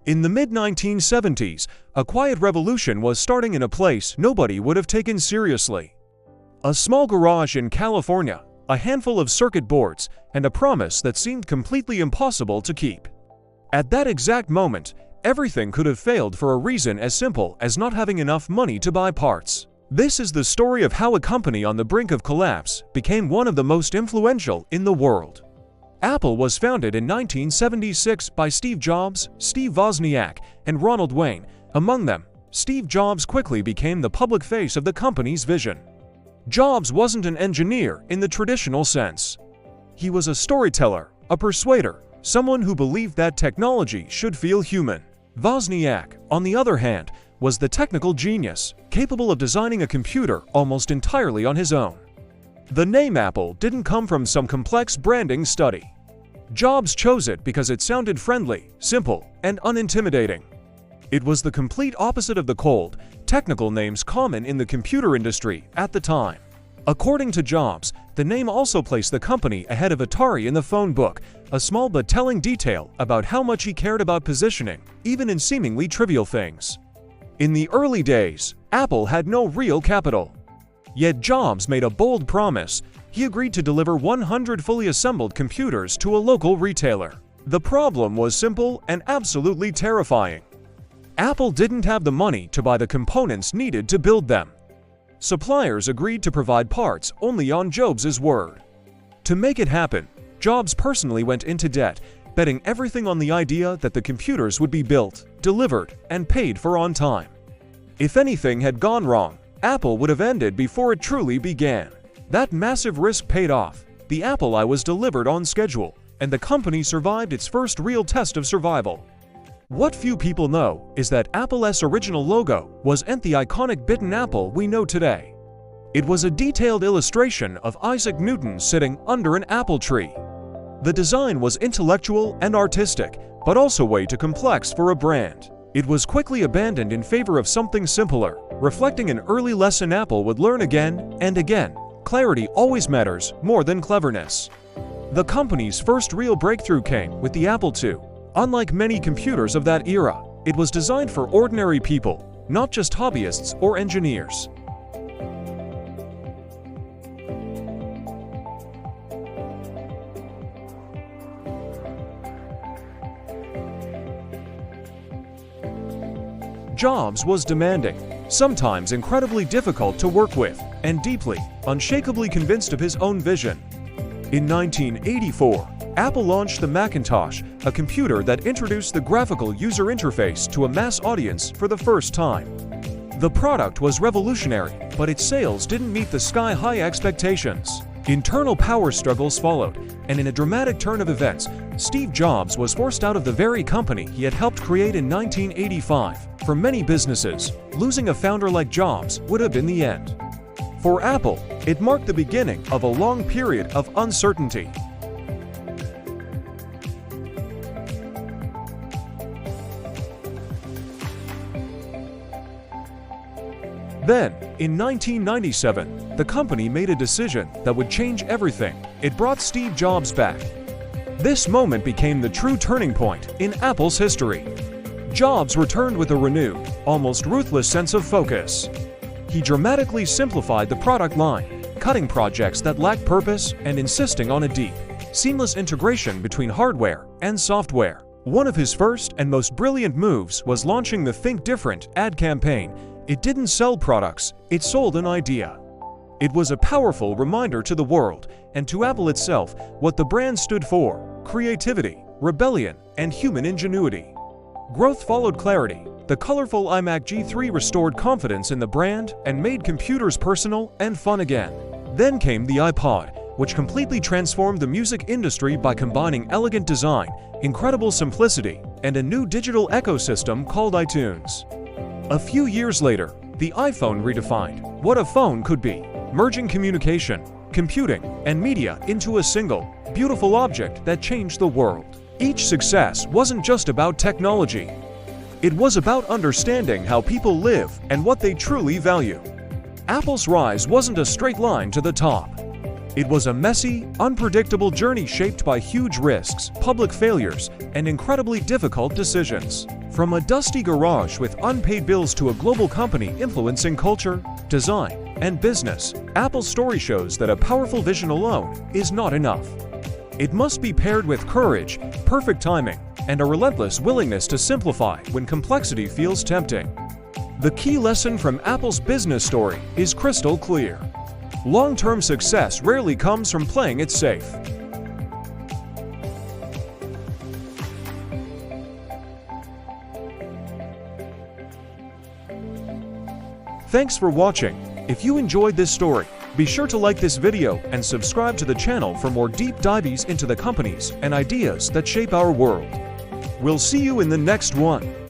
In the mid-1970s, a quiet revolution was starting in a place nobody would have taken seriously. A small garage in California, a handful of circuit boards, and a promise that seemed completely impossible to keep. At that exact moment, everything could have failed for a reason as simple as not having enough money to buy parts. This is the story of how a company on the brink of collapse became one of the most influential in the world. Apple was founded in 1976 by Steve Jobs, Steve Wozniak, and Ronald Wayne. Among them, Steve Jobs quickly became the public face of the company's vision. Jobs wasn't an engineer in the traditional sense. He was a storyteller, a persuader, someone who believed that technology should feel human. Wozniak, on the other hand, was the technical genius, capable of designing a computer almost entirely on his own. The name Apple didn't come from some complex branding study. Jobs chose it because it sounded friendly, simple, and unintimidating. It was the complete opposite of the cold, technical names common in the computer industry at the time. According to Jobs, the name also placed the company ahead of Atari in the phone book, a small but telling detail about how much he cared about positioning, even in seemingly trivial things. In the early days, Apple had no real capital. Yet Jobs made a bold promise. He agreed to deliver 100 fully assembled computers to a local retailer. The problem was simple and absolutely terrifying. Apple didn't have the money to buy the components needed to build them. Suppliers agreed to provide parts only on Jobs' word. To make it happen, Jobs personally went into debt, betting everything on the idea that the computers would be built, delivered, and paid for on time. If anything had gone wrong, Apple would have ended before it truly began. That massive risk paid off. The Apple I was delivered on schedule, and the company survived its first real test of survival. What few people know is that Apple's original logo wasn't the iconic bitten apple we know today. It was a detailed illustration of Isaac Newton sitting under an apple tree. The design was intellectual and artistic, but also way too complex for a brand. It was quickly abandoned in favor of something simpler, reflecting an early lesson Apple would learn again and again. Clarity always matters more than cleverness. The company's first real breakthrough came with the Apple II. Unlike many computers of that era, it was designed for ordinary people, not just hobbyists or engineers. Jobs was demanding, sometimes incredibly difficult to work with, and deeply, unshakably convinced of his own vision. In 1984, Apple launched the Macintosh, a computer that introduced the graphical user interface to a mass audience for the first time. The product was revolutionary, but its sales didn't meet the sky-high expectations. Internal power struggles followed, and in a dramatic turn of events, Steve Jobs was forced out of the very company he had helped create in 1985. For many businesses, losing a founder like Jobs would have been the end. For Apple, it marked the beginning of a long period of uncertainty. Then, in 1997, the company made a decision that would change everything. It brought Steve Jobs back. This moment became the true turning point in Apple's history. Jobs returned with a renewed, almost ruthless sense of focus. He dramatically simplified the product line, cutting projects that lacked purpose and insisting on a deep, seamless integration between hardware and software. One of his first and most brilliant moves was launching the Think Different ad campaign. It didn't sell products, it sold an idea. It was a powerful reminder to the world, and to Apple itself, what the brand stood for: creativity, rebellion, and human ingenuity. Growth followed clarity. The colorful iMac G3 restored confidence in the brand and made computers personal and fun again. Then came the iPod, which completely transformed the music industry by combining elegant design, incredible simplicity, and a new digital ecosystem called iTunes. A few years later, the iPhone redefined what a phone could be, merging communication, computing, and media into a single, beautiful object that changed the world. Each success wasn't just about technology. It was about understanding how people live and what they truly value. Apple's rise wasn't a straight line to the top. It was a messy, unpredictable journey shaped by huge risks, public failures, and incredibly difficult decisions. From a dusty garage with unpaid bills to a global company influencing culture, design, and business, Apple's story shows that a powerful vision alone is not enough. It must be paired with courage, perfect timing, and a relentless willingness to simplify when complexity feels tempting. The key lesson from Apple's business story is crystal clear. Long-term success rarely comes from playing it safe. Thanks for watching. If you enjoyed this story, be sure to like this video and subscribe to the channel for more deep dives into the companies and ideas that shape our world. We'll see you in the next one.